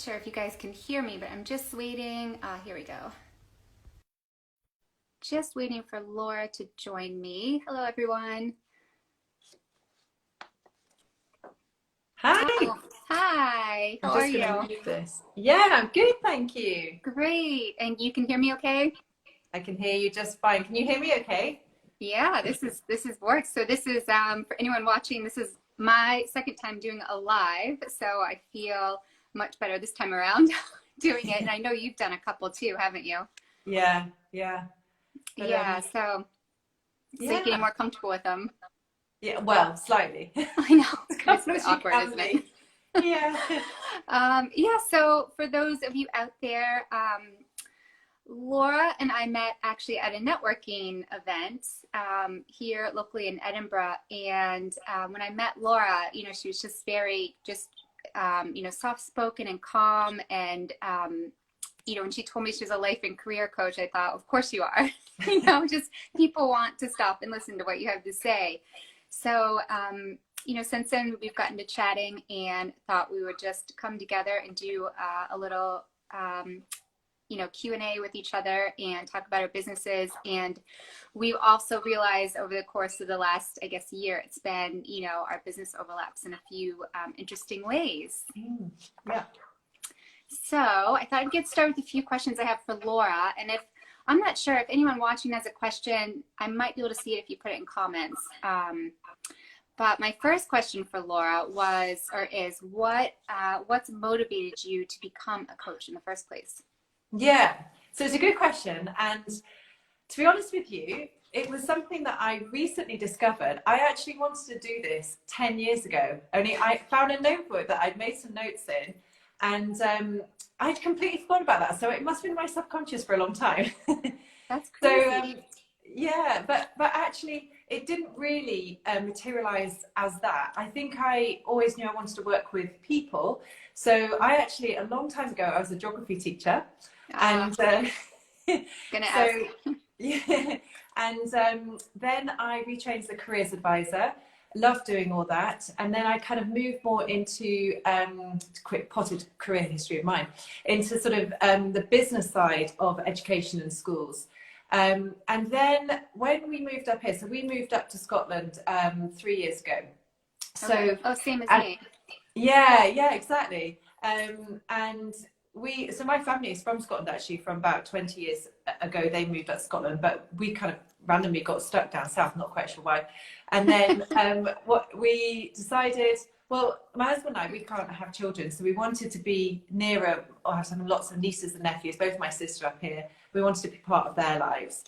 Not sure if you guys can hear me, but I'm just waiting. Here we go. Just waiting for Laura to join me. Hello, everyone. Hi. Oh, hi. How I'm are just going you? to mute this. Yeah, I'm good, thank you. Great. And you can hear me okay? I can hear you just fine. Can you hear me okay? Yeah, this is works. So this is for anyone watching, this is my second time doing a live, so I feel much better this time around doing it. And I know you've done a couple too, haven't you? Yeah, yeah. But Yeah, so you're getting yeah. more comfortable with them. Yeah, well, slightly. I know As it's comfortable as you awkward, can isn't it? be. Yeah. Yeah, so for those of you out there, Laura and I met actually at a networking event here locally in Edinburgh. And when I met Laura, she was just very soft spoken and calm. And, when she told me she was a life and career coach, I thought, of course you are. Just people want to stop and listen to what you have to say. So, since then we've gotten to chatting and thought we would just come together and do a little Q&A with each other and talk about our businesses. And we've also realized over the course of the last, I guess, year, it's been, our business overlaps in a few interesting ways. Yeah. So I thought I'd get started with a few questions I have for Laura. And if I'm not sure if anyone watching has a question, I might be able to see it if you put it in comments. But my first question for Laura is what's motivated you to become a coach in the first place? Yeah. So it's a good question. And to be honest with you, it was something that I recently discovered. I actually wanted to do this 10 years ago. Only I found a notebook that I'd made some notes in, and I'd completely forgotten about that. So it must have been my subconscious for a long time. That's So crazy. yeah, but actually it didn't really materialize as that. I think I always knew I wanted to work with people. So I actually, a long time ago, I was a geography teacher. And Gonna so ask. yeah, and then I retrained as a careers advisor. Loved doing all that, and then I kind of moved more into quick potted career history of mine into sort of the business side of education and schools. And then when we moved up here, so we moved up to Scotland 3 years ago. So, Okay. Oh, same as and me. yeah, exactly. And so my family is from Scotland actually. From about 20 years ago, they moved up to Scotland, but we kind of randomly got stuck down south, not quite sure why. And then what we decided, well, my husband and I, we can't have children, so we wanted to be nearer, or have some lots of nieces and nephews, both my sister up here. We wanted to be part of their lives.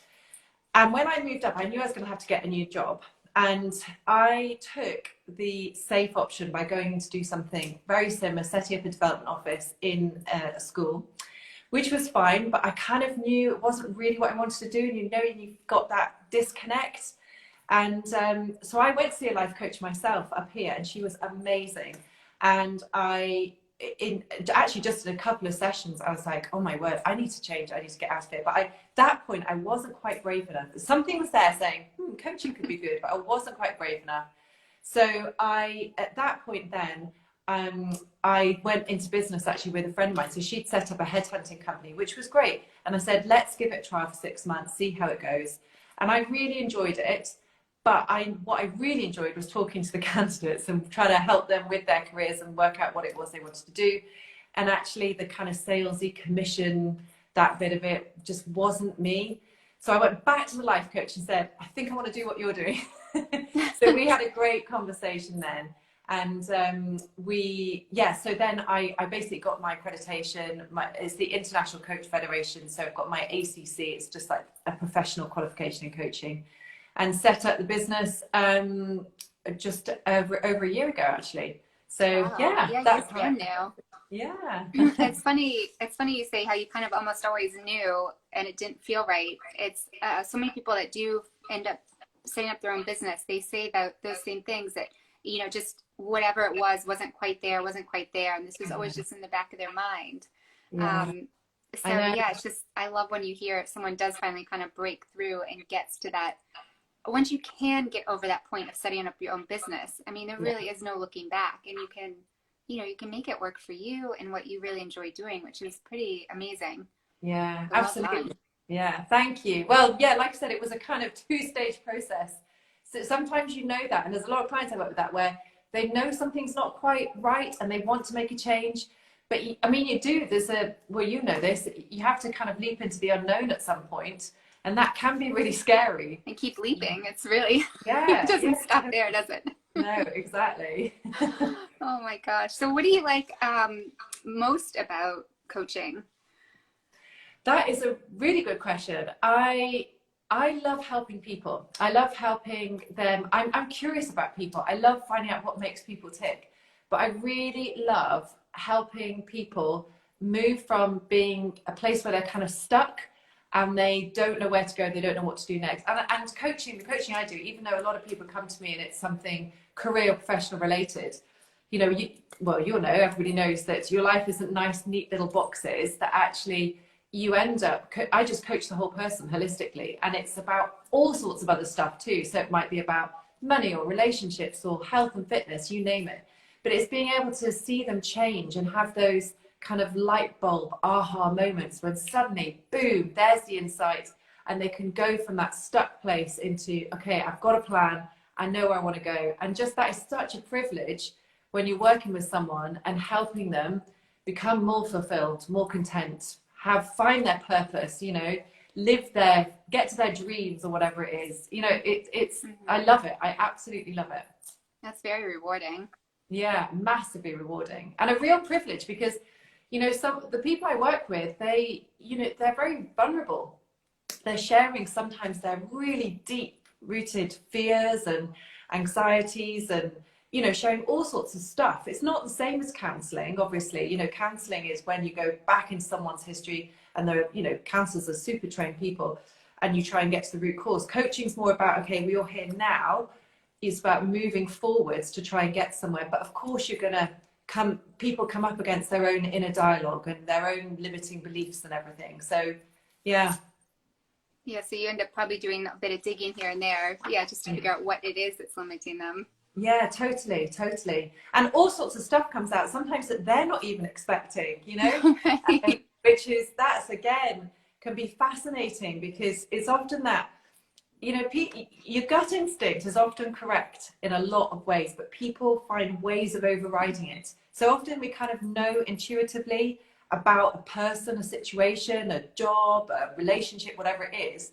And when I moved up, I knew I was going to have to get a new job. And I took the safe option by going to do something very similar, setting up a development office in a school, which was fine, but I kind of knew it wasn't really what I wanted to do. And you've got that disconnect. And so I went to see a life coach myself up here, and she was amazing. And actually just in a couple of sessions, I was like, oh my word, I need to change. I need to get out of here. But at that point, I wasn't quite brave enough. Something was there saying, coaching could be good, but I wasn't quite brave enough. So at that point then, I went into business actually with a friend of mine. So she'd set up a headhunting company, which was great. And I said, let's give it a try for 6 months, see how it goes. And I really enjoyed it. But what I really enjoyed was talking to the candidates and trying to help them with their careers and work out what it was they wanted to do. And actually the kind of salesy commission, that bit of it just wasn't me. So I went back to the life coach and said, I think I want to do what you're doing. So we had a great conversation then. And so then I basically got my accreditation. It's the International Coach Federation. So I've got my ACC. It's just like a professional qualification in coaching. And set up the business just over a year ago, actually. So Wow. Yeah, you're that's how brand new. yeah. It's funny. It's funny you say how you kind of almost always knew and it didn't feel right. It's so many people that do end up setting up their own business. They say that those same things that, just whatever it wasn't quite there, and this was always just in the back of their mind. Yeah, So I know. yeah, it's just I love when you hear someone does finally kind of break through and gets to that. Once you can get over that point of setting up your own business, I mean, there Yeah. really is no looking back, and you can you can make it work for you and what you really enjoy doing, which is pretty amazing. Yeah, So well absolutely. done. Yeah, thank you. Well, yeah, like I said, it was a kind of two-stage process. So sometimes you know that, and there's a lot of clients I work with that where they know something's not quite right and they want to make a change. But I mean, you do, well, you know this, you have to kind of leap into the unknown at some point, and that can be really scary. And keep leaping. It's really, it Yeah, doesn't stop yeah. there, does it? No, exactly. Oh my gosh. So what do you like most about coaching? That is a really good question. I love helping people. I love helping them. I'm curious about people. I love finding out what makes people tick. But I really love helping people move from being a place where they're kind of stuck and they don't know where to go, they don't know what to do next. And the coaching I do, even though a lot of people come to me and it's something career or professional related, you'll know, everybody knows that your life isn't nice, neat little boxes, that actually you end up, I just coach the whole person holistically, and it's about all sorts of other stuff too. So it might be about money or relationships or health and fitness, you name it. But it's being able to see them change and have those kind of light bulb aha moments when suddenly, boom, there's the insight, and they can go from that stuck place into, okay, I've got a plan, I know where I want to go. And just that is such a privilege when you're working with someone and helping them become more fulfilled, more content, find their purpose, live their, get to their dreams or whatever it is. It's I love it. I absolutely love it. That's very rewarding. Yeah, massively rewarding and a real privilege because, some the people I work with, they're very vulnerable. They're sharing sometimes their really deep rooted fears and anxieties and, sharing all sorts of stuff. It's not the same as counseling, obviously. Counseling is when you go back into someone's history and counselors are super trained people and you try and get to the root cause. Coaching's more about, okay, we're here now. It's about moving forwards to try and get somewhere. But of course you're going to people come up against their own inner dialogue and their own limiting beliefs and everything. So, yeah. Yeah, so you end up probably doing a bit of digging here and there. Yeah, just to figure out what it is that's limiting them. Yeah, totally. And all sorts of stuff comes out, sometimes that they're not even expecting, Right. That's again, can be fascinating because it's often that, your gut instinct is often correct in a lot of ways, but people find ways of overriding it. So often we kind of know intuitively about a person, a situation, a job, a relationship, whatever it is,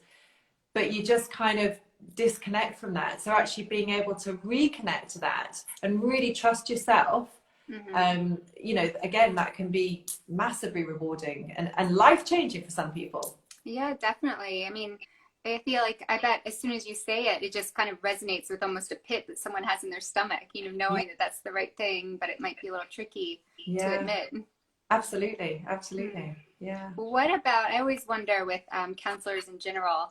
but you just kind of disconnect from that. So actually being able to reconnect to that and really trust yourself, again, that can be massively rewarding and life-changing for some people. Yeah, definitely. I mean, I feel like, I bet as soon as you say it, it just kind of resonates with almost a pit that someone has in their stomach, knowing that that's the right thing, but it might be a little tricky to admit. Absolutely. Yeah. What about, I always wonder with counselors in general,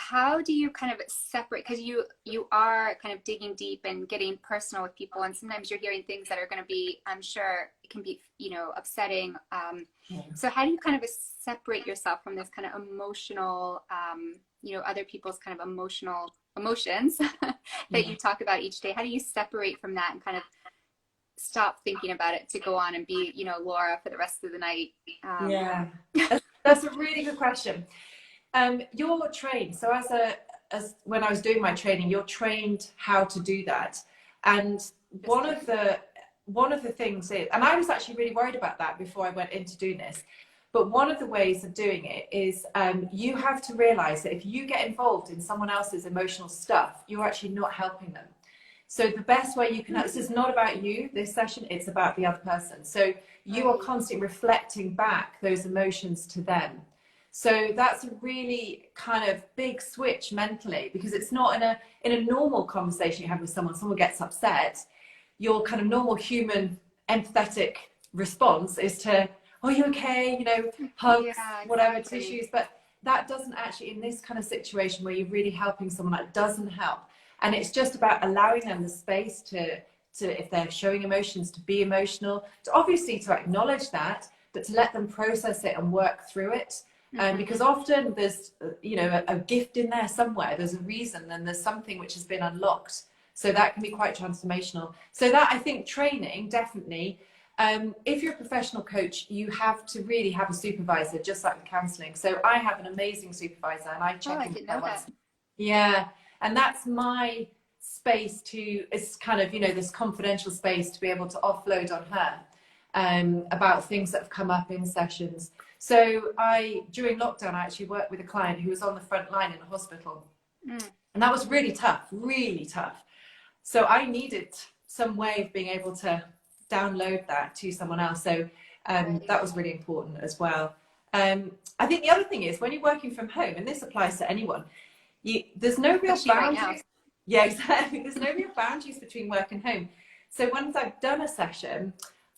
how do you kind of separate, because you are kind of digging deep and getting personal with people, and sometimes you're hearing things that are going to be, I'm sure it can be, upsetting. So how do you kind of separate yourself from this kind of emotional, other people's kind of emotions that you talk about each day? How do you separate from that and kind of stop thinking about it to go on and be, Laura for the rest of the night? That's a really good question. You're trained, so as when I was doing my training, you're trained how to do that. And one of the things is, and I was actually really worried about that before I went into doing this, but one of the ways of doing it is you have to realize that if you get involved in someone else's emotional stuff, you're actually not helping them. So the best way you can, this is not about you, this session, it's about the other person. So you are constantly reflecting back those emotions to them. So that's a really kind of big switch mentally, because it's not in a normal conversation you have with someone gets upset, your kind of normal human empathetic response is to, oh, you okay? Hugs, whatever, tissues. But that doesn't actually, in this kind of situation where you're really helping someone, that doesn't help. And it's just about allowing them the space to if they're showing emotions, to be emotional, to obviously to acknowledge that, but to let them process it and work through it. Because often there's, a gift in there somewhere. There's a reason, and there's something which has been unlocked. So that can be quite transformational. So that, I think, training, definitely. If you're a professional coach, you have to really have a supervisor, just like with counselling. So I have an amazing supervisor, and I check in with her once. Yeah, and that's my space to, it's kind of, you know, this confidential space to be able to offload on her about things that have come up in sessions. So during lockdown, I actually worked with a client who was on the front line in a hospital. And that was really tough, really tough. So I needed some way of being able to download that to someone else. So that was really important as well. I think the other thing is when you're working from home, and this applies to anyone, there's no real boundaries. Yeah, exactly. There's no real boundaries between work and home. So once I've done a session,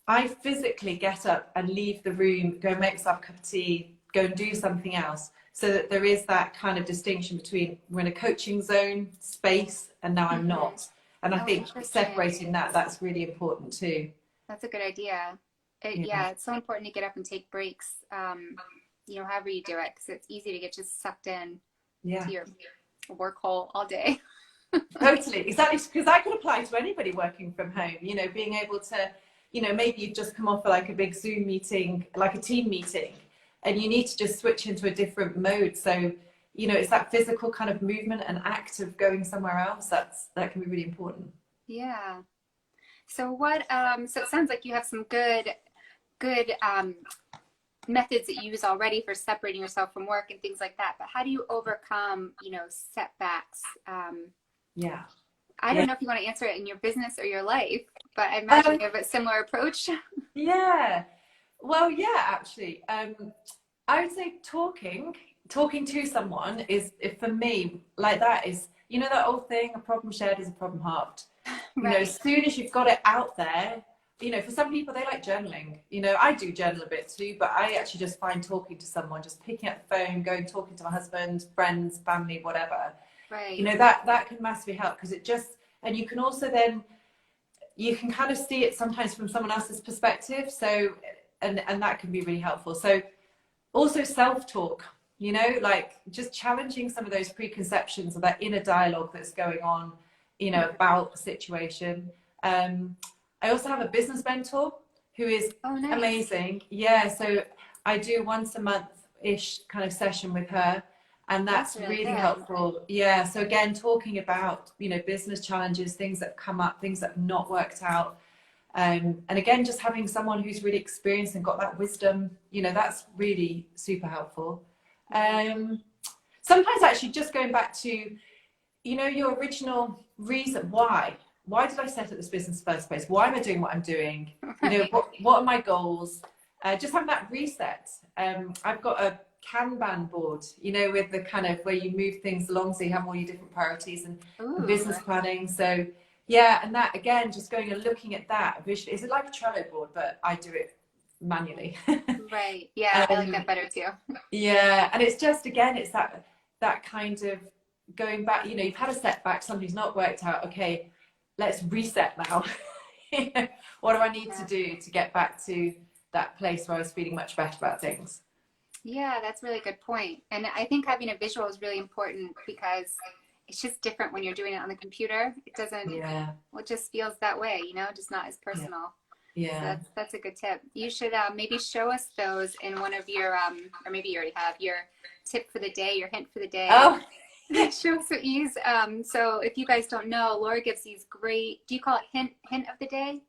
I physically get up and leave the room, go make myself a cup of tea, go and do something else. So that there is that kind of distinction between we're in a coaching zone space and now I'm not. And I think separating that's really important too. That's a good idea. Yeah, it's so important to get up and take breaks, you know, however you do it, because it's easy to get just sucked in to your work hole all day. Totally, exactly, because that could apply to anybody working from home, you know, being able to, you know, maybe you've just come off like a big Zoom meeting, like a team meeting, and you need to just switch into a different mode. So, you know, it's that physical kind of movement and act of going somewhere else that can be really important. Yeah. So what, so it sounds like you have some good methods that you use already for separating yourself from work and things like that. But how do you overcome, you know, setbacks? I don't know if you want to answer it in your business or your life, but I imagine you have a similar approach. Yeah. Well, yeah, actually, I would say talking to someone is, for me, like that is, you know, that old thing, a problem shared is a problem halved. You know, as soon as you've got it out there, you know, for some people, they like journaling. You know, I do journal a bit too, but I actually just find talking to someone, just picking up the phone, going, talking to my husband, friends, family, whatever. Right. You know, that can massively help, because it just, and you can also then, you can kind of see it sometimes from someone else's perspective. So, and that can be really helpful. So also self-talk, you know, like just challenging some of those preconceptions or that inner dialogue that's going on, you know, about the situation. I also have a business mentor who is amazing. Yeah, so I do once a month-ish kind of session with her, and that's really helpful. Yeah, so again, talking about, you know, business challenges, things that come up, things that have not worked out. And again, just having someone who's really experienced and got that wisdom, you know, that's really super helpful. Sometimes actually just going back to, you know, your original reason, why did I set up this business in the first place? Why am I doing what I'm doing? You know, what are my goals? Just having that reset. I've got a Kanban board, you know, with the kind of where you move things along, so you have all your different priorities and business planning. So yeah, and that again, just going and looking at that visually. Is it like a Trello board, but I do it manually. Right. Yeah, I like that better too. Yeah, and it's just, again, it's that kind of going back, you know, you've had a setback, something's not worked out. Okay, let's reset now. What do I need to do to get back to that place where I was feeling much better about things? Yeah, that's a really good point. And I think having a visual is really important, because it's just different when you're doing it on the computer. It doesn't, well, it just feels that way, you know, just not as personal. Yeah. So that's a good tip. You should maybe show us those in one of your, or maybe you already have, your tip for the day, your hint for the day. Oh, show us what you use. So if you guys don't know, Laura gives these great, do you call it hint of the day?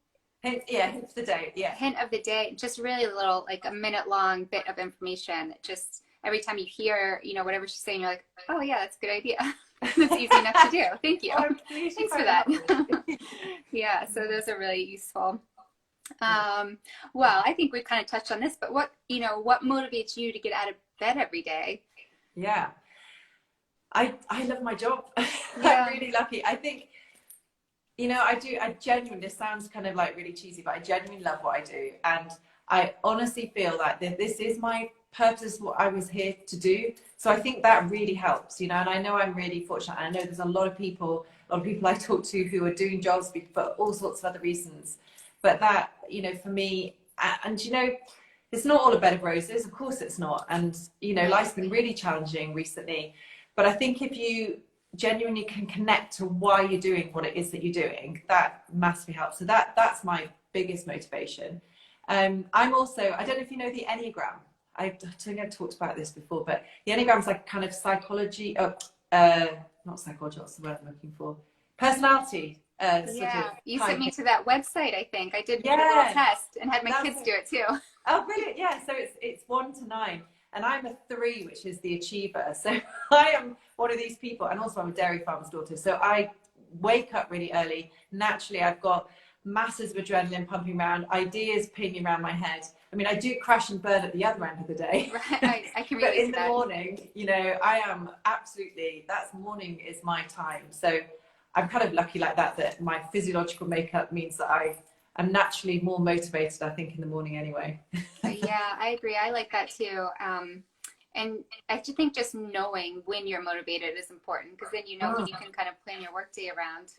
Hint of the day, yeah. Hint of the day, just really little, like a minute long bit of information. Just every time you hear, you know, whatever she's saying, you're like, oh yeah, that's a good idea. That's easy enough to do. Thank you. Thanks for that. Yeah, so those are really useful. Well, I think we've kind of touched on this, but what motivates you to get out of bed every day? Yeah, I love my job. Yeah. I'm really lucky. I think, you know, I genuinely, this sounds kind of like really cheesy, but I genuinely love what I do. And I honestly feel like this is my purpose, what I was here to do. So I think that really helps, you know, and I know I'm really fortunate. I know there's a lot of people I talk to who are doing jobs for all sorts of other reasons. But that, you know, for me, and you know, it's not all a bed of roses, of course it's not. And, you know, life's been really challenging recently. But I think if you genuinely can connect to why you're doing what it is that you're doing, that massively helps. So that's my biggest motivation. I'm also, I don't know if you know the Enneagram. I think I've talked about this before, but the Enneagram is like kind of psychology, not psychology, what's the word I'm looking for? Personality. You sent me to that website, I think. I did a little test and had my kids do it too. Oh, brilliant. Yeah, so it's 1 to 9. And I'm a 3, which is the achiever. So I am one of these people. And also I'm a dairy farmer's daughter. So I wake up really early. Naturally, I've got masses of adrenaline pumping around, ideas pinging around my head. I mean, I do crash and burn at the other end of the day. Right, I can relate But in to the that. morning, you know, I am absolutely, morning is my time. So I'm kind of lucky like that my physiological makeup means that I'm naturally more motivated, I think, in the morning anyway. Yeah, I agree. I like that too. And I just think just knowing when you're motivated is important, because then you know when you can kind of plan your workday around.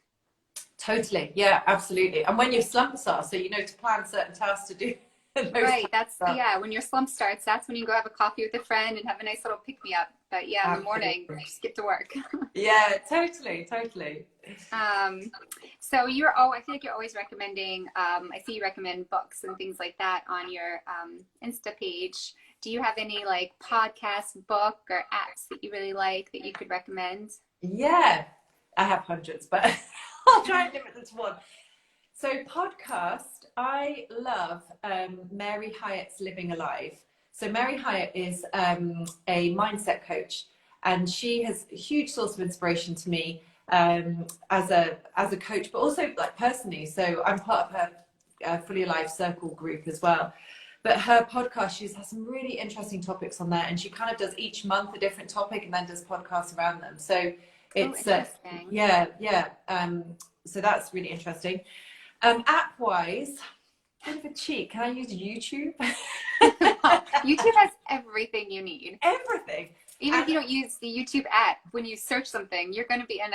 Totally. Yeah, absolutely. And when your slumps are, so you know to plan certain tasks to do. Right. That's, when your slump starts, that's when you go have a coffee with a friend and have a nice little pick-me-up. But yeah, in the morning, just get to work. Yeah, totally. So I feel like you're always recommending, I see you recommend books and things like that on your Insta page. Do you have any like podcast, book, or apps that you really like that you could recommend? Yeah, I have hundreds, but I'll try and limit it to one. So podcast, I love Mary Hyatt's Living Alive. So Mary Hyatt is a mindset coach, and she has a huge source of inspiration to me as a coach, but also like personally. So I'm part of her Fully Alive Circle group as well. But her podcast, she has some really interesting topics on there, and she kind of does each month a different topic and then does podcasts around them. So it's so that's really interesting. App-wise, bit of a cheat. Can I use YouTube? YouTube has everything you need. Everything. Even if you don't use the YouTube app, when you search something, you're going to end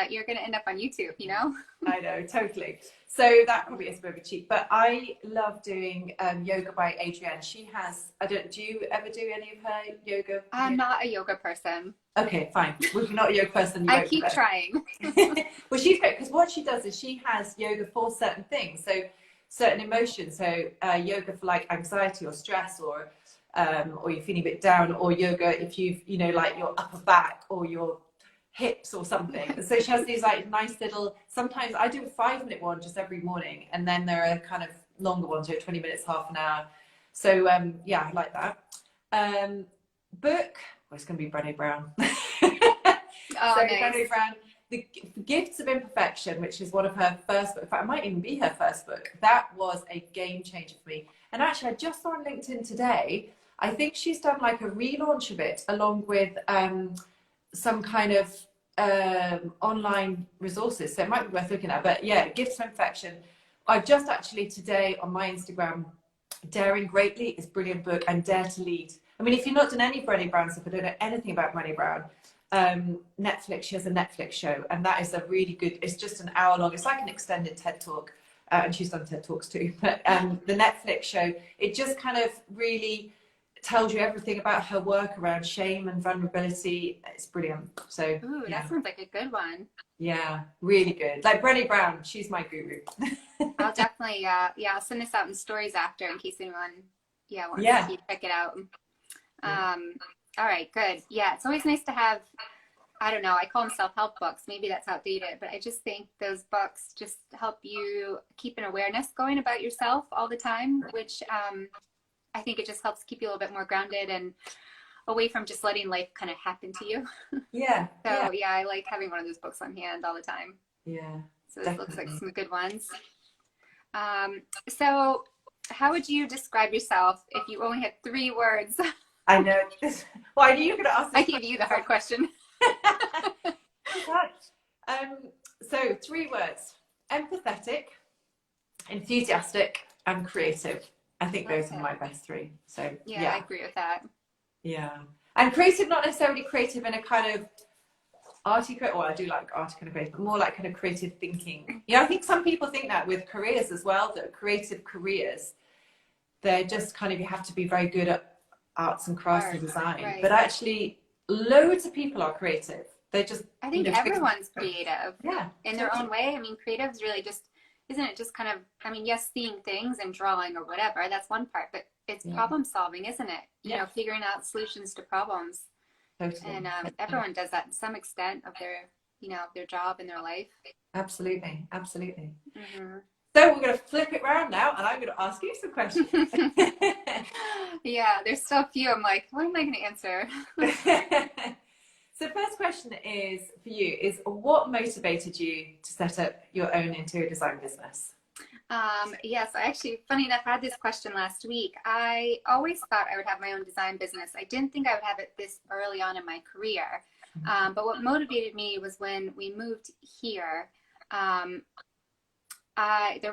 up on YouTube, you know? I know, totally. So that probably is a bit of a cheat, but I love doing yoga by Adrienne. She has, do you ever do any of her yoga? I'm not a yoga person. Okay, fine. Well, if you're not a yoga person, I keep trying. Well, she's great because what she does is she has yoga for certain things. So certain emotions. So yoga for like anxiety or stress, or you're feeling a bit down, or yoga if you've, you know, like your upper back or your hips or something. So she has these like nice little, sometimes I do a 5-minute one just every morning, and then there are kind of longer ones, 20 minutes, half an hour. So yeah, I like that. Book, it's going to be Brené Brown. Nice. Brené Brown, The Gifts of Imperfection, which is one of her first books. In fact, it might even be her first book. That was a game changer for me. And actually, I just saw on LinkedIn today, I think she's done like a relaunch of it along with some kind of online resources. So it might be worth looking at. But yeah, Gifts of Imperfection. I've just actually today on my Instagram, Daring Greatly is a brilliant book, and Dare to Lead. I mean, if you've not done any Brené Brown stuff, I don't know anything about Brené Brown, Netflix, she has a Netflix show, and that is a really good, it's just an hour long, it's like an extended TED Talk, and she's done TED Talks too, but the Netflix show, it just kind of really tells you everything about her work around shame and vulnerability. It's brilliant. So ooh, yeah. That sounds like a good one. Yeah, really good. Like Brené Brown, she's my guru. I'll definitely I'll send this out in stories after in case anyone wants to check it out. All right, good. Yeah, it's always nice to have, I don't know, I call them self-help books. Maybe that's outdated, but I just think those books just help you keep an awareness going about yourself all the time, which I think it just helps keep you a little bit more grounded and away from just letting life kind of happen to you. Yeah. So yeah, I like having one of those books on hand all the time. Yeah. So this looks like some good ones. So how would you describe yourself if you only had 3 words? I know. Well, I knew you were going to ask this. I gave you the hard question. So 3 words: empathetic, enthusiastic, and creative. I think those are my best 3. So yeah, I agree with that. Yeah. And creative, not necessarily creative in a kind of arty, well, I do like arty kind of creative, but more like kind of creative thinking. Yeah, I think some people think that with careers as well, that creative careers, they're just kind of, you have to be very good at arts and crafts and design. Right. But actually, loads of people are creative. They just, I you think know, everyone's creative yeah, in their own way. I mean, creative is really just, isn't it just kind of, I mean, yes, seeing things and drawing or whatever, that's one part, but it's yeah, problem solving, isn't it? You yeah, know, figuring out solutions to problems. totally. And everyone does that to some extent of their, you know, their job and their life. Absolutely, absolutely. Mm-hmm. So we're going to flip it around now, and I'm going to ask you some questions. Yeah, there's still a few. I'm like, what am I going to answer? So first question is for you is what motivated you to set up your own interior design business? Yes, I actually, funny enough, had this question last week. I always thought I would have my own design business. I didn't think I would have it this early on in my career. But what motivated me was when we moved here, there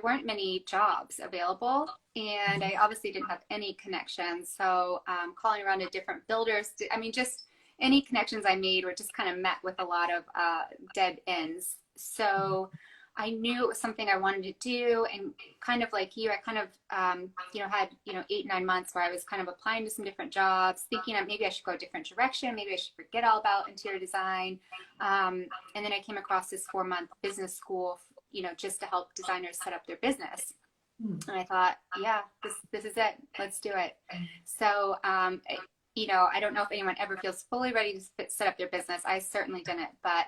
weren't many jobs available, and I obviously didn't have any connections. So calling around to different builders, I mean, just any connections I made were just kind of met with a lot of dead ends. So I knew it was something I wanted to do, and kind of like you, I kind of, you know, had, you know, 8, 9 months where I was kind of applying to some different jobs, thinking that maybe I should go a different direction, maybe I should forget all about interior design. And then I came across this 4-month business school, you know, just to help designers set up their business. And I thought, yeah, this is it. Let's do it. So, you know, I don't know if anyone ever feels fully ready to set up their business. I certainly didn't, but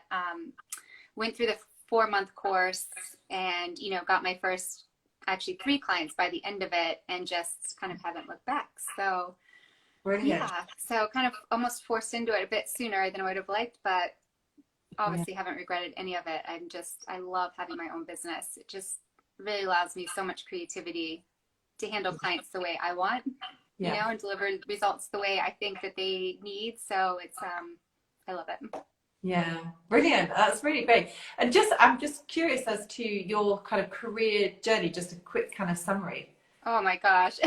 went through the 4-month course and, you know, got my first actually 3 clients by the end of it, and just kind of haven't looked back. So, Brilliant. yeah, so kind of almost forced into it a bit sooner than I would have liked, but obviously haven't regretted any of it. I love having my own business. It just really allows me so much creativity to handle clients the way I want, you know, and deliver results the way I think that they need. So it's, I love it. Yeah, brilliant. That's really great. And I'm just curious as to your kind of career journey, just a quick kind of summary. Oh my gosh.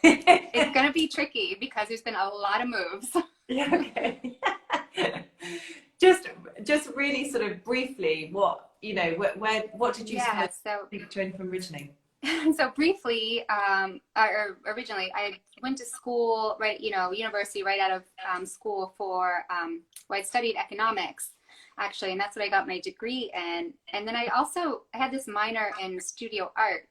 It's going to be tricky because there's been a lot of moves. Yeah, okay. Just really sort of briefly, what, you know, what did you kind of think from originally? So briefly, or originally, I went to school, right, you know, university right out of school for, well, I studied economics, actually, and that's what I got my degree in. And then I had this minor in studio art,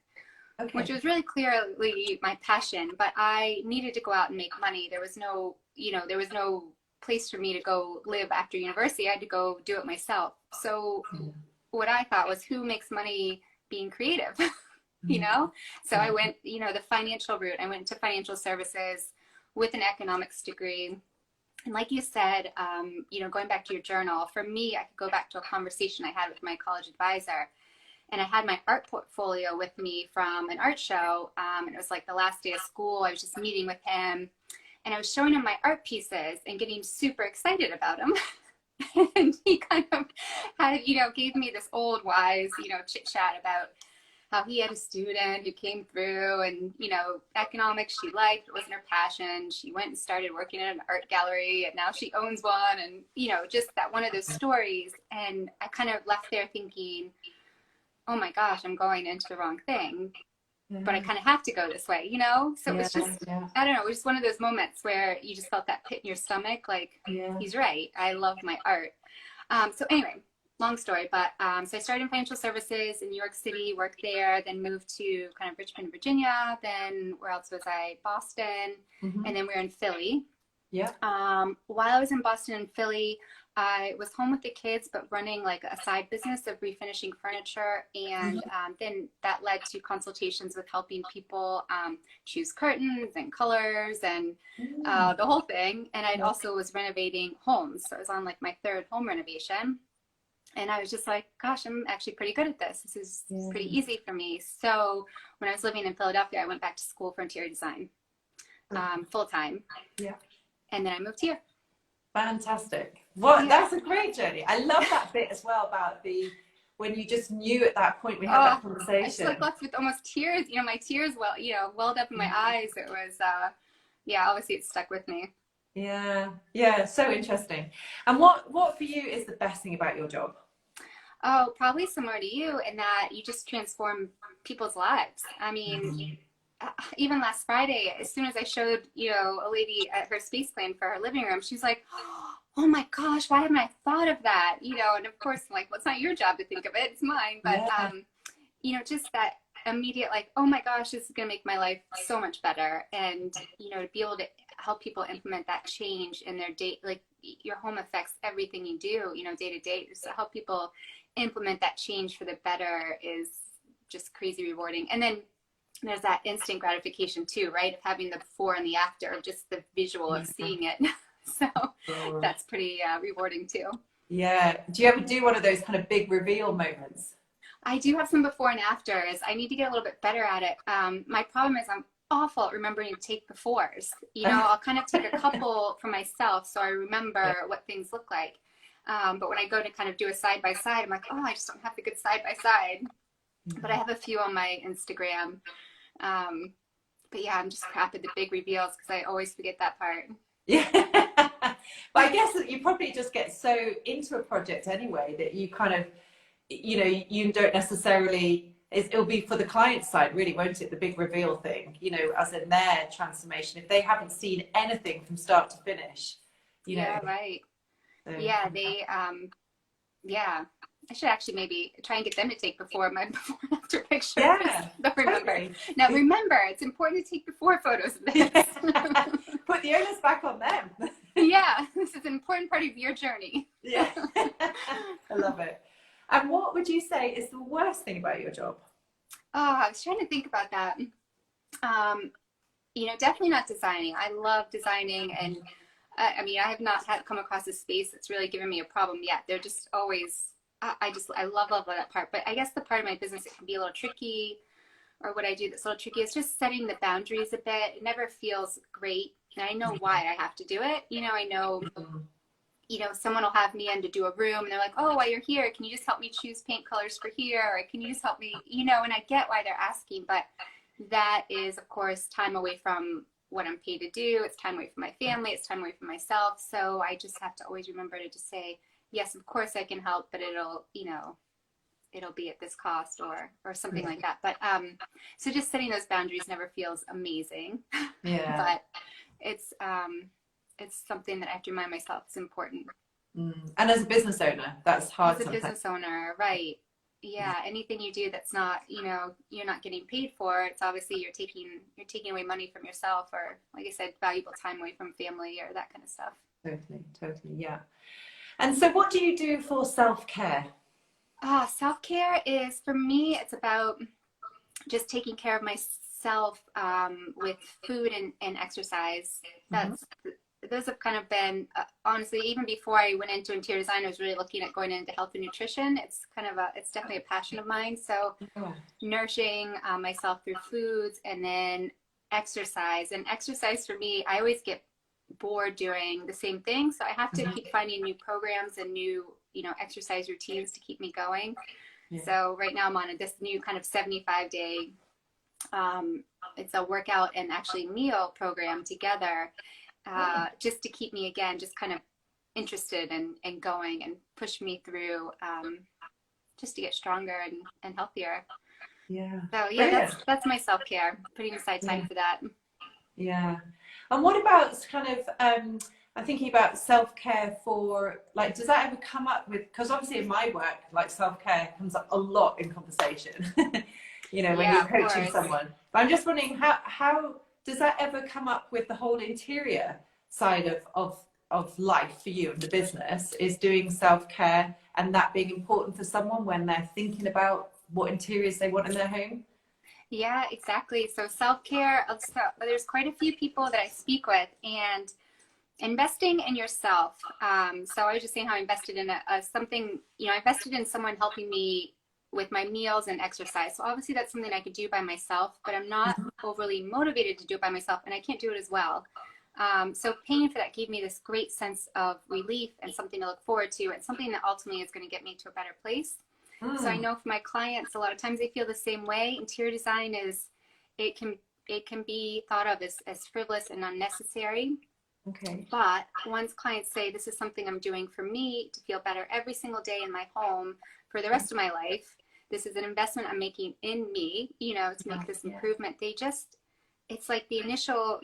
which was really clearly my passion, but I needed to go out and make money. There was no, you know, there was no place for me to go live after university. I had to go do it myself. So what I thought was, who makes money being creative? You know? So I went, you know, the financial route. I went to financial services with an economics degree. And like you said, you know, going back to your journal, for me, I could go back to a conversation I had with my college advisor. And I had my art portfolio with me from an art show. And it was like the last day of school. I was just meeting with him. And I was showing him my art pieces and getting super excited about them. And he kind of had, you know, gave me this old wise, you know, chit chat about how he had a student who came through, and, you know, economics she liked, it wasn't her passion. She went and started working at an art gallery, and now she owns one. And, you know, just that one of those stories. And I kind of left there thinking, oh my gosh, I'm going into the wrong thing. But I kind of have to go this way, you know? So it was just, I don't know, it was just one of those moments where you just felt that pit in your stomach, like, he's right. I love my art. So anyway, long story, but so I started in financial services in New York City, worked there, then moved to kind of Richmond, Virginia. Then where else was I? Boston. And then we were in Philly. Yeah. While I was in Boston and Philly, I was home with the kids, but running like a side business of refinishing furniture. And then that led to consultations with helping people choose curtains and colors and the whole thing. And I also was renovating homes. So I was on like my 3rd home renovation. And I was just like, gosh, I'm actually pretty good at this. This is pretty easy for me. So when I was living in Philadelphia, I went back to school for interior design full time. Yeah. And then I moved here. Fantastic. Well, that's a great journey. I love that bit as well about when you just knew at that point we had that conversation. I just like left with almost tears, you know, my tears welled up in my eyes. It was, obviously it stuck with me. Yeah, so interesting. And what for you is the best thing about your job? Oh, probably similar to you in that you just transform people's lives. I mean, even last Friday, as soon as I showed, a lady at her space plan for her living room, she's like, oh my gosh, why haven't I thought of that? And of course, I'm like, well, it's not your job to think of it, it's mine. But, Yeah. just that immediate, like, oh my gosh, this is going to make my life so much better. And, to be able to help people implement that change in their day, like your home affects everything you do, day to day. So help people implement that change for the better is just crazy rewarding. And then there's that instant gratification too, right? Of having the before and the after, of just the visual of seeing it. So that's pretty rewarding too. Yeah. Do you ever do one of those kind of big reveal moments? I do have some before and afters. I need to get a little bit better at it. My problem is I'm awful at remembering to take befores. I'll kind of take a couple for myself so I remember what things look like. But when I go to kind of do a side by side, I'm like, oh, I just don't have the good side by side. But I have a few on my Instagram. But yeah, I'm just crap at the big reveals because I always forget that part. Yeah. But I guess that you probably just get so into a project anyway that you kind of, you don't necessarily, it'll be for the client side really, won't it? The big reveal thing, as in their transformation, if they haven't seen anything from start to finish, Yeah, right. So, yeah, I should actually maybe try and get them to take before and after pictures. Yeah, They'll remember. totally. Now remember, it's important to take before photos of this. Put the onus back on them. Yeah, this is an important part of your journey. Yeah. I love it. And what would you say is the worst thing about your job? Oh, I was trying to think about that. Definitely not designing. I love designing, and I have not come across a space that's really given me a problem yet. They're just always, I love that part. But I guess the part of my business that can be a little tricky, or what I do that's a little tricky, is just setting the boundaries a bit. It never feels great. And I know why I have to do it. I know, someone will have me in to do a room and they're like, oh, while you're here, can you just help me choose paint colors for here? Or can you just help me, and I get why they're asking, but that is, of course, time away from what I'm paid to do. It's time away from my family. It's time away from myself. So I just have to always remember to just say, yes, of course I can help, but it'll be at this cost or something like that. But so just setting those boundaries never feels amazing. Yeah. But it's something that I have to remind myself is important. And as a business owner, that's hard. As a business owner, right? Yeah, anything you do that's not, you're not getting paid for, it's obviously you're taking away money from yourself, or like I said, valuable time away from family or that kind of stuff. Totally, yeah. And so what do you do for self-care? Self-care is, for me, it's about just taking care of myself with food and exercise. Those have kind of been, honestly, even before I went into interior design, I was really looking at going into health and nutrition. It's it's definitely a passion of mine. So nourishing myself through foods, and then exercise. And exercise for me, I always get bored doing the same thing. So I have to keep finding new programs and new, exercise routines to keep me going. Yeah. So right now I'm on this new kind of 75-day, it's a workout and actually meal program together. Just to keep me, again, just kind of interested and going and push me through, just to get stronger and healthier. Yeah. So yeah, that's my self-care, putting aside time for that. Yeah. And what about kind of, I'm thinking about self-care for, like, does that ever come up with, because obviously in my work, like, self-care comes up a lot in conversation, when you're coaching someone. But I'm just wondering, how does that ever come up with the whole interior side of life for you and the business, is doing self-care and that being important for someone when they're thinking about what interiors they want in their home? Yeah, exactly. So self-care, there's quite a few people that I speak with, and investing in yourself. So I was just saying how I invested in something, I invested in someone helping me with my meals and exercise. So obviously that's something I could do by myself, but I'm not overly motivated to do it by myself, and I can't do it as well. So paying for that gave me this great sense of relief and something to look forward to, and something that ultimately is going to get me to a better place. So I know for my clients, a lot of times they feel the same way. Interior design it can be thought of as frivolous and unnecessary. Okay. But once clients say, this is something I'm doing for me to feel better every single day in my home for the rest of my life, this is an investment I'm making in me, to make this improvement. They just, it's like the initial,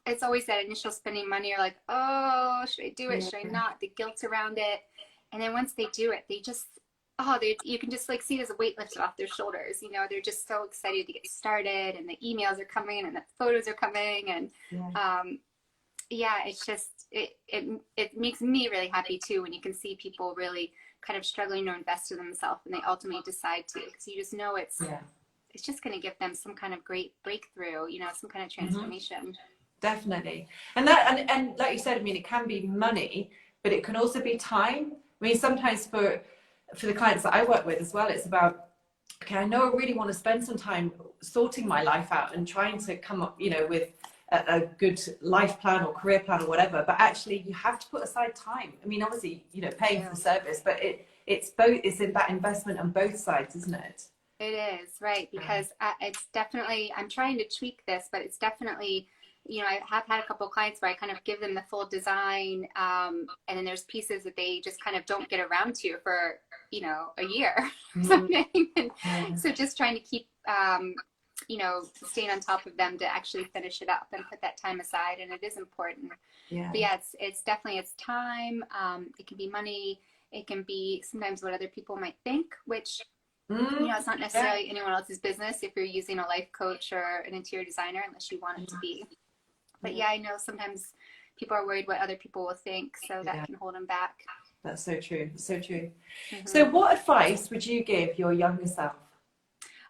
it's always that initial spending money. You're like, oh, should I do it? Yeah. Should I not? The guilt around it. And then once they do it, they just, you can just like see there's a weight lifted off their shoulders. They're just so excited to get started, and the emails are coming and the photos are coming. And yeah, it's just, it makes me really happy too when you can see people really kind of struggling to invest in themselves and they ultimately decide to, because you just know it's just going to give them some kind of great breakthrough, some kind of transformation. Definitely. And that, and like you said, I mean, it can be money, but it can also be time. I mean, sometimes for the clients that I work with as well, it's about, okay, I know I really want to spend some time sorting my life out and trying to come up, with a good life plan or career plan or whatever, but actually you have to put aside time. I mean, obviously, paying for the service, but it's in that investment on both sides, isn't it? It is, right, because it's definitely, I'm trying to tweak this, but it's definitely, I have had a couple of clients where I kind of give them the full design, and then there's pieces that they just kind of don't get around to for, a year or something. And so just trying to keep, staying on top of them to actually finish it up and put that time aside. And it is important. Yeah. But yeah, it's definitely, it's time. It can be money. It can be sometimes what other people might think, which, it's not necessarily anyone else's business if you're using a life coach or an interior designer, unless you want it to be. But yeah, I know sometimes people are worried what other people will think, so that can hold them back. That's so true. So true. So what advice would you give your younger self?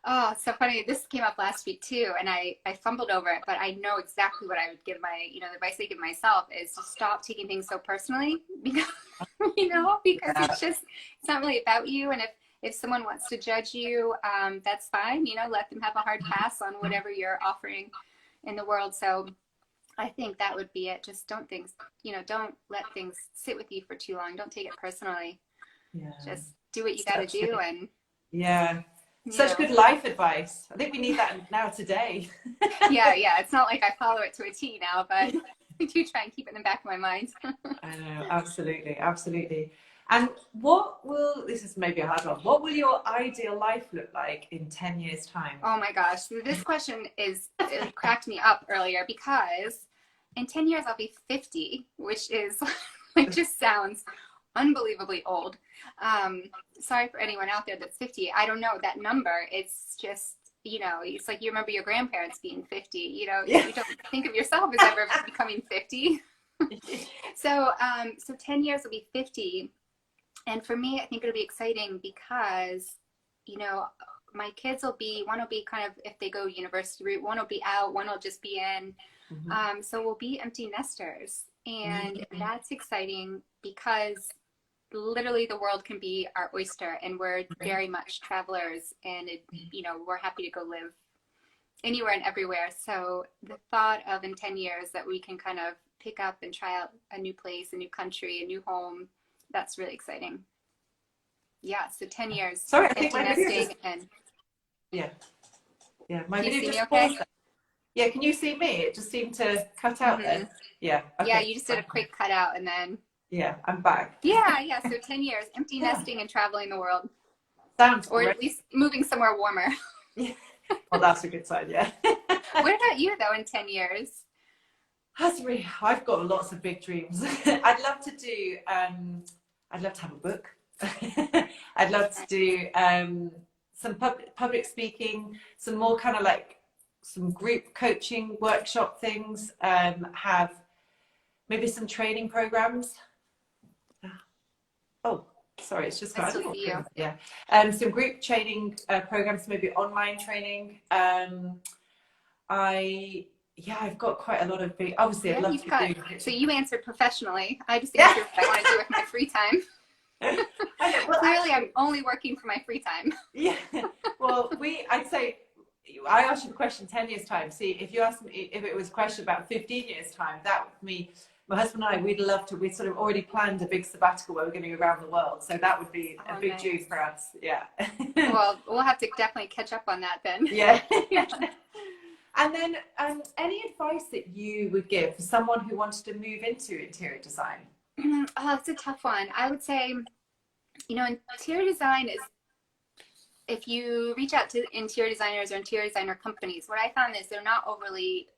Oh, so funny. This came up last week too, and I fumbled over it, but I know exactly what I would give the advice I give myself is to stop taking things so personally, because, because it's not really about you. And if someone wants to judge you, that's fine. Let them have a hard pass on whatever you're offering in the world. So I think that would be it. Just don't let things sit with you for too long. Don't take it personally. Yeah. Just do what you got to do. And such good life advice. I think we need that now today. Yeah. It's not like I follow it to a T now, but I do try and keep it in the back of my mind. I know, absolutely. And this is maybe a hard one, what will your ideal life look like in 10 years time? Oh my gosh. So this question it cracked me up earlier, because in 10 years I'll be 50, which is just sounds unbelievably old. Sorry for anyone out there that's 50. I don't know that number. It's just, it's like you remember your grandparents being 50, you don't think of yourself as ever becoming 50. So 10 years will be 50. And for me, I think it'll be exciting because, my kids one will be kind of, if they go university route, one will be out, one will just be in. So we'll be empty nesters. And that's exciting because literally the world can be our oyster, and we're very much travelers, and we're happy to go live anywhere and everywhere. So the thought of in 10 years that we can kind of pick up and try out a new place, a new country, a new home, that's really exciting. Yeah, so 10 years. Sorry, I think my video and my video just okay? Yeah, can you see me? It just seemed to cut out then. Yeah. Okay. Yeah, you just did a quick cutout and then. Yeah, I'm back. Yeah. So 10 years, empty nesting and traveling the world. Sounds Or great. at least moving somewhere warmer. Yeah. Well, that's a good sign, yeah. What about you, though, in 10 years? I've got lots of big dreams. I'd love to have a book. I'd love to do some public speaking, some more kind of like some group coaching workshop things, have maybe some training programs. Oh, sorry, it's just got some group training programs, maybe online training. I've got quite a lot of big, obviously I'd love to do. So you answered professionally. I just answered what I want to do with my free time. Clearly I'm only working for my free time. Yeah. Well, I'd say I asked you the question 10 years time. See, if you asked me if it was a question about 15 years time, that would be my husband and I, we'd sort of already planned a big sabbatical where we're going to go around the world. So that would be a big dream for us. Yeah. Well, we'll have to definitely catch up on that then. Yeah. And then any advice that you would give for someone who wanted to move into interior design? Oh, it's a tough one. I would say, interior design if you reach out to interior designers or interior designer companies, what I found is they're not overly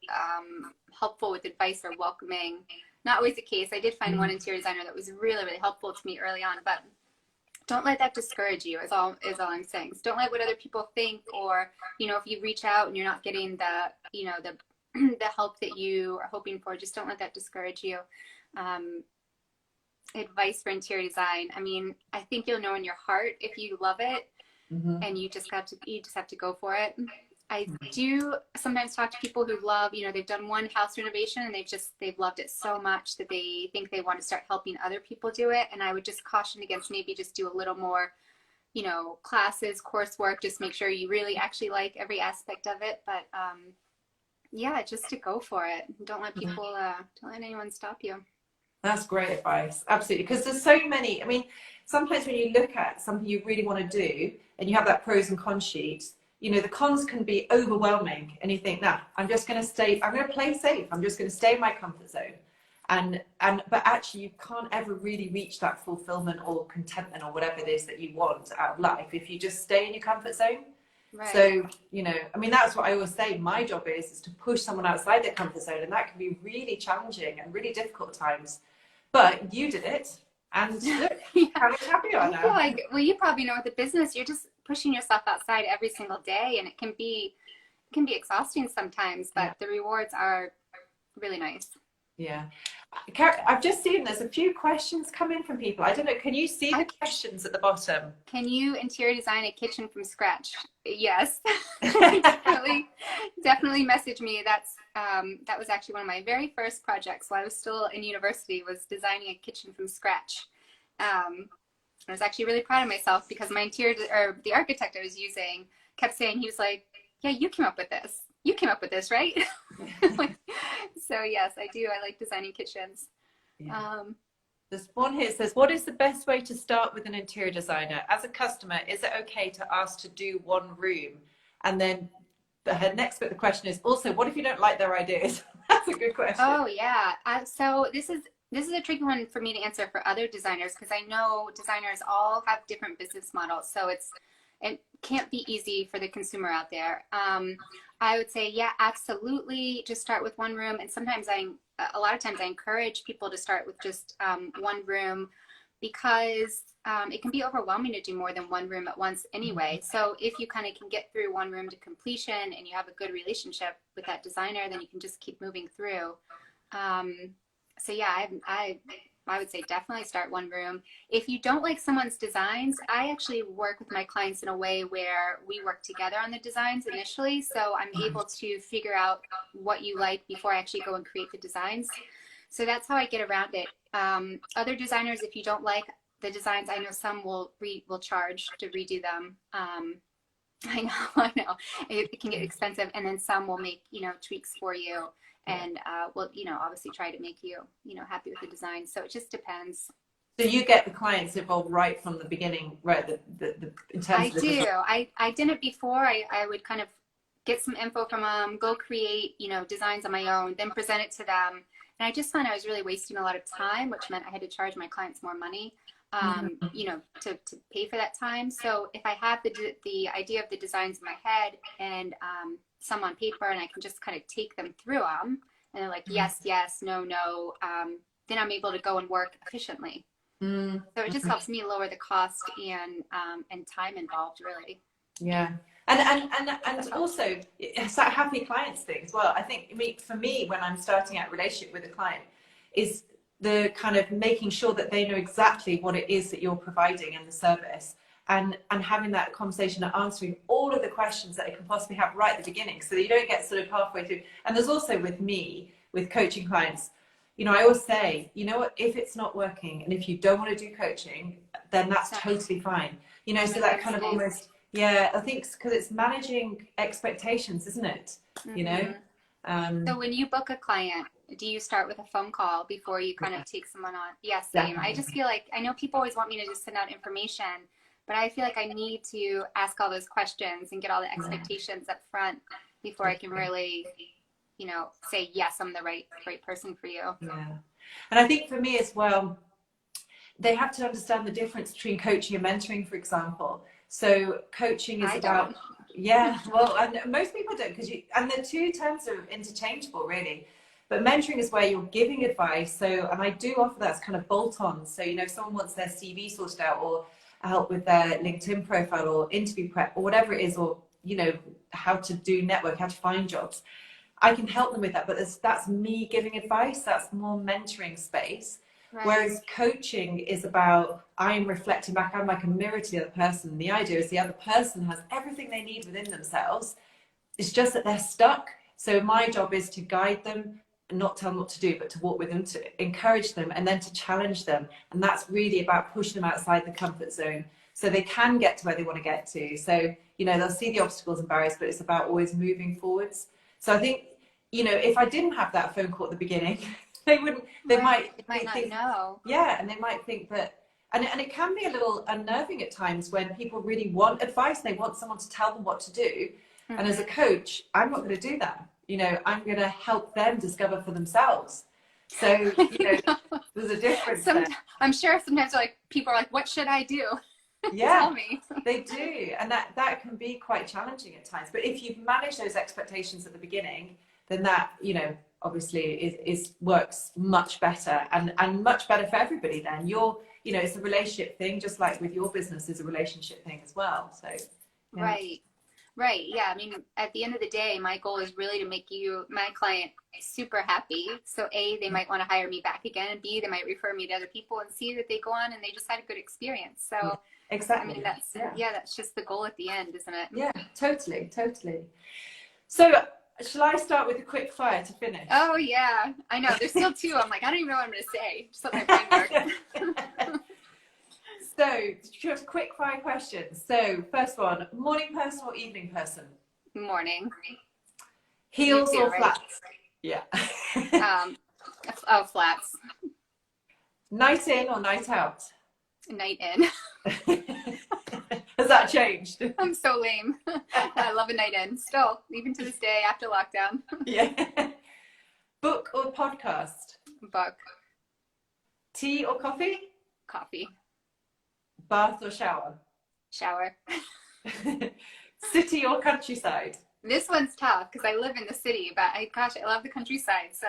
helpful with advice or welcoming. Not always the case. I did find one interior designer that was really, really helpful to me early on, but don't let that discourage you is all I'm saying. So don't let what other people think, or, you know, if you reach out and you're not getting the, you know, the the help that you are hoping for, just don't let that discourage you. Advice for interior design. I mean, I think you'll know in your heart if you love it, and you just have to go for it. I do sometimes talk to people who love, you know, they've done one house renovation and they've loved it so much that they think they want to start helping other people do it. And I would just caution against maybe just do a little more, you know, classes, coursework, just make sure you really actually like every aspect of it. But yeah, just to go for it. Don't let people, don't let anyone stop you. That's great advice. Absolutely. Because there's so many, I mean, sometimes when you look at something you really want to do and you have that pros and cons sheet, you know, the cons can be overwhelming and you think, nah, I'm going to play safe. I'm just going to stay in my comfort zone. But actually you can't ever really reach that fulfillment or contentment or whatever it is that you want out of life if you just stay in your comfort zone. Right. So, you know, I mean, that's what I always say. My job is to push someone outside their comfort zone, and that can be really challenging and really difficult at times. But you did it, and look, how happy you are now. Like, well, you probably know with the business, you're just pushing yourself outside every single day, and it can be exhausting sometimes, but the rewards are really nice. Yeah. I've just seen there's a few questions come in from people. I don't know, can you see the questions at the bottom? Can you interior design a kitchen from scratch? Yes. definitely message me. That was actually one of my very first projects while I was still in university, was designing a kitchen from scratch. I was actually really proud of myself because my the architect I was using kept saying, he was like, yeah, you came up with this. You came up with this, right? So yes, I do. I like designing kitchens. Yeah. There's one here that says, what is the best way to start with an interior designer? As a customer, is it okay to ask to do one room? And then her next bit of the question is also, what if you don't like their ideas? That's a good question. Oh yeah. So this is a tricky one for me to answer for other designers, because I know designers all have different business models. So it can't be easy for the consumer out there. I would say, yeah, absolutely. Just start with one room. And sometimes a lot of times I encourage people to start with just one room, because it can be overwhelming to do more than one room at once anyway. So if you kind of can get through one room to completion and you have a good relationship with that designer, then you can just keep moving through. So yeah, I would say definitely start one room. If you don't like someone's designs, I actually work with my clients in a way where we work together on the designs initially. So I'm able to figure out what you like before I actually go and create the designs. So that's how I get around it. Other designers, if you don't like the designs, I know some will charge to redo them. I know, it can get expensive, and then some will make, you know, tweaks for you. And we'll, you know, obviously try to make you, you know, happy with the design. So it just depends. So you get the clients involved right from the beginning, right? In terms I do. I did it before. I would kind of get some info from them, go create, you know, designs on my own, then present it to them. And I just found I was really wasting a lot of time, which meant I had to charge my clients more money, you know, to pay for that time. So if I have the idea of the designs in my head and some on paper, and I can just kind of take them through them, and they're like, yes, yes, no, no, then I'm able to go and work efficiently. So it just helps me lower the cost and time involved, really. Yeah. And also it's that happy clients thing as well. I think, I mean, for me, when I'm starting out a relationship with a client, is the kind of making sure that they know exactly what it is that you're providing and the service, and having that conversation and answering all of the questions that they can possibly have right at the beginning, so that you don't get sort of halfway through. And there's also with me, with coaching clients, you know, I always say, you know what, if it's not working and if you don't want to do coaching, then that's totally fine. You know, so that kind of almost, yeah, I think because it's managing expectations, isn't it? You know? So when you book a client, do you start with a phone call before you kind of take someone on? Yes, yeah, same. I just feel like, I know people always want me to just send out information, but I feel like I need to ask all those questions and get all the expectations up front before I can really, you know, say, yes, I'm the right person for you. Yeah. And I think for me as well, they have to understand the difference between coaching and mentoring, for example. So coaching is I about, don't. yeah, well, and most people don't, because and the two terms are interchangeable, really. But mentoring is where you're giving advice. So, and I do offer that as kind of bolt-ons. So, if someone wants their CV sorted out, or help with their LinkedIn profile, or interview prep, or whatever it is, or, how to do network, how to find jobs, I can help them with that. But that's me giving advice. That's more mentoring space. Right. Whereas coaching is about, I'm reflecting back, I'm like a mirror to the other person. And the idea is the other person has everything they need within themselves. It's just that they're stuck. So my job is to guide them and not tell them what to do, but to walk with them, to encourage them, and then to challenge them. And that's really about pushing them outside the comfort zone so they can get to where they want to get to. So, they'll see the obstacles and barriers, but it's about always moving forwards. So I think, if I didn't have that phone call at the beginning, they might not think, know. yeah, and they might think that, and it can be a little unnerving at times when people really want advice, they want someone to tell them what to do. Mm-hmm. And as a coach, I'm not going to do that. I'm going to help them discover for themselves. So, there's a difference there. I'm sure sometimes people are like, what should I do? Yeah, tell me. They do. And that can be quite challenging at times. But if you've managed those expectations at the beginning, then that, obviously is works much better and much better for everybody then. It's a relationship thing, just like with your business is a relationship thing as well. So, yeah. Right. Yeah. I mean, at the end of the day, my goal is really to make my client, super happy. So A, they might want to hire me back again. And B, they might refer me to other people, and C, that they go on and they just had a good experience. So exactly. I mean, that's just the goal at the end, isn't it? Yeah, totally. So shall I start with a quick fire to finish? Oh yeah. I know. There's still two. I'm like, I don't even know what I'm going to say. Just let my brain work. So, just quick fire questions. So, first one, morning person or evening person? Morning. Heels too, or right? flats? Yeah. Flats. Night in or night out? Night in. Has that changed? I'm so lame. I love a night in. Still, even to this day after lockdown. Yeah. Book or podcast? Book. Tea or coffee? Coffee. Bath or shower? Shower. City or countryside? This one's tough because I live in the city, but I love the countryside. So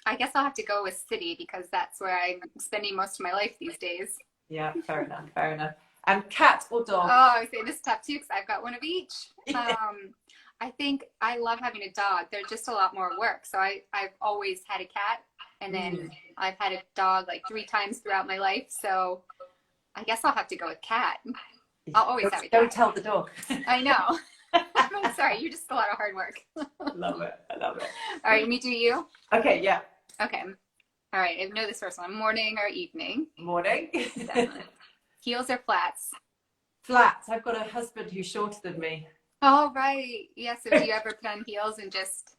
I guess I'll have to go with city because that's where I'm spending most of my life these days. Yeah, fair enough. And cat or dog? Oh, I say this is tough too because I've got one of each. Yeah. I think I love having a dog. They're just a lot more work. So I've always had a cat, and then I've had a dog like 3 times throughout my life. So I guess I'll have to go with cat. I'll always have a cat. Don't tell the dog. I know. I'm sorry, you're just a lot of hard work. I love it. All right, let me do you. Okay, yeah. Okay. All right, I know this first one. Morning or evening? Morning. Definitely. Heels or flats? Flats. I've got a husband who's shorter than me. Oh, right. Yeah, so do you ever put on heels and just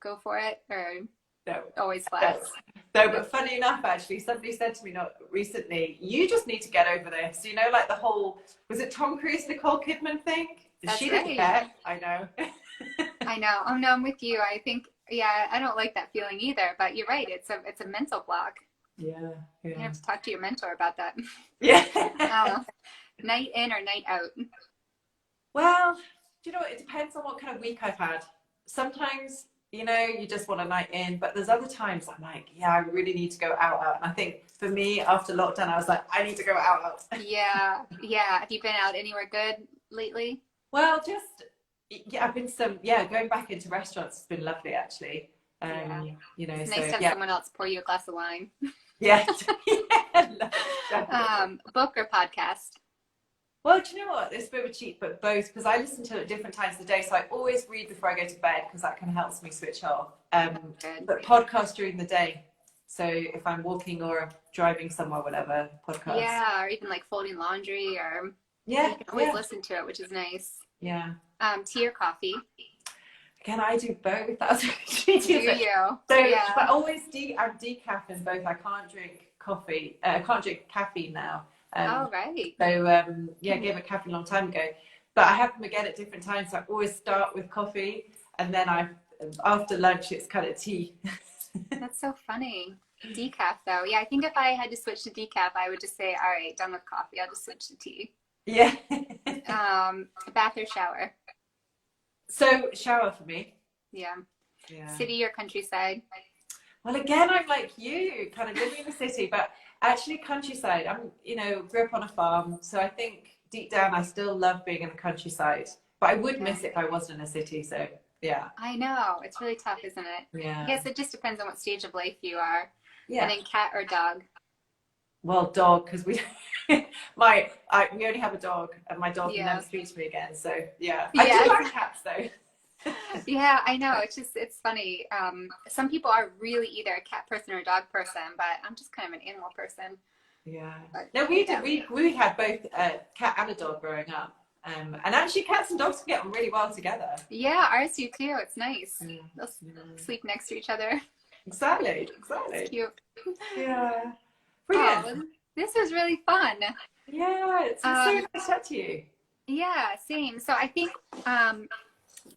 go for it? Or no, always flats? No, but funny enough, actually, somebody said to me not recently, you just need to get over this. Like the whole, was it Tom Cruise, Nicole Kidman thing? She didn't care. I know. I know. Oh, no, I'm with you. I think, yeah, I don't like that feeling either, but you're right. It's a mental block. Yeah. You have to talk to your mentor about that. Yeah. Night in or night out? Well, do you know what? It depends on what kind of week I've had. Sometimes, you just want a night in, but there's other times I'm like, yeah, I really need to go out. And I think for me, after lockdown, I was like, I need to go out. Yeah. Have you been out anywhere good lately? Well, I've been going back into restaurants has been lovely, actually. It's nice to have someone else pour you a glass of wine. Yeah. Book or podcast? Well, do you know what? It's a bit of a cheat, but both, because I listen to it at different times of the day. So I always read before I go to bed because that kind of helps me switch off. But podcast during the day. So if I'm walking or driving somewhere, whatever, podcast. Yeah, or even like folding laundry, or you can always listen to it, which is nice. Yeah. Tea or coffee? Again, I do both. That's what do you? So, yeah. But always I'm decaf in both. I can't drink coffee. I can't drink caffeine now. Right. So I gave it caffeine a long time ago, but I have them again at different times. So I always start with coffee, and then after lunch it's kind of tea. That's so funny. Decaf though. Yeah, I think if I had to switch to decaf, I would just say, all right, done with coffee. I'll just switch to tea. Yeah. Bath or shower? So shower for me. Yeah. Yeah. City or countryside? Well, again, I'm like you, kind of living in the city, but actually countryside. I'm, grew up on a farm, so I think deep down I still love being in the countryside. But I would Yeah. miss it if I wasn't in a city. So yeah, I know. It's really tough, isn't it? I yeah, guess it just depends on what stage of life you are. And yeah. then cat or dog? Well, dog, because we we only have a dog, and my dog will Yeah. never speak to me again. So yeah, I do Yeah, like cats though. yeah, I know. It's funny. Some people are really either a cat person or a dog person, but I'm just kind of an animal person. Yeah. But No, we did. yeah. We had both a cat and a dog growing up, and actually, cats and dogs can get on really well together. Yeah, ours do too. It's nice. Yeah. They'll Yeah. sleep next to each other. Exactly. It's Exactly. cute. Yeah. Oh, Brilliant. well, this was really fun. Yeah, it's been so Um, nice to chat to you. yeah, same. So I think,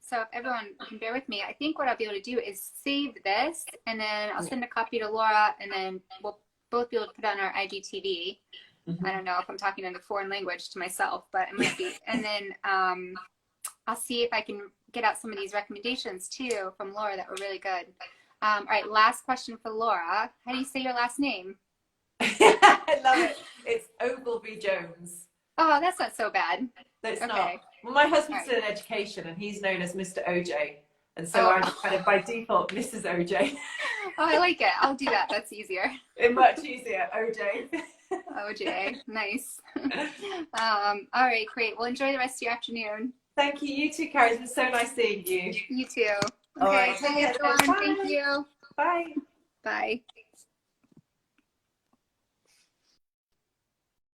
so if everyone can bear with me, I think what I'll be able to do is save this and then I'll send a copy to Laura and then we'll both be able to put on our IGTV. I don't know if I'm talking in a foreign language to myself, but it might be. And then I'll see if I can get out some of these recommendations too from Laura that were really good. All right, last question for Laura. How do you say your last name? I love it. It's Ogilvie-Jones. Oh, that's not so bad. No, it's Okay. not. Well, my All husband's right. still in education and he's known as Mr. OJ. And so I'm Oh, kind of by default Mrs. OJ. oh, I like it. I'll do that. That's easier. It's much easier, OJ. OJ, nice. All right, great. Well, enjoy the rest of your afternoon. Thank you. You too, Carrie. It's been so nice seeing you. You too. All Okay, right. Take bye care. everyone. Thank Bye. you. Bye. Bye.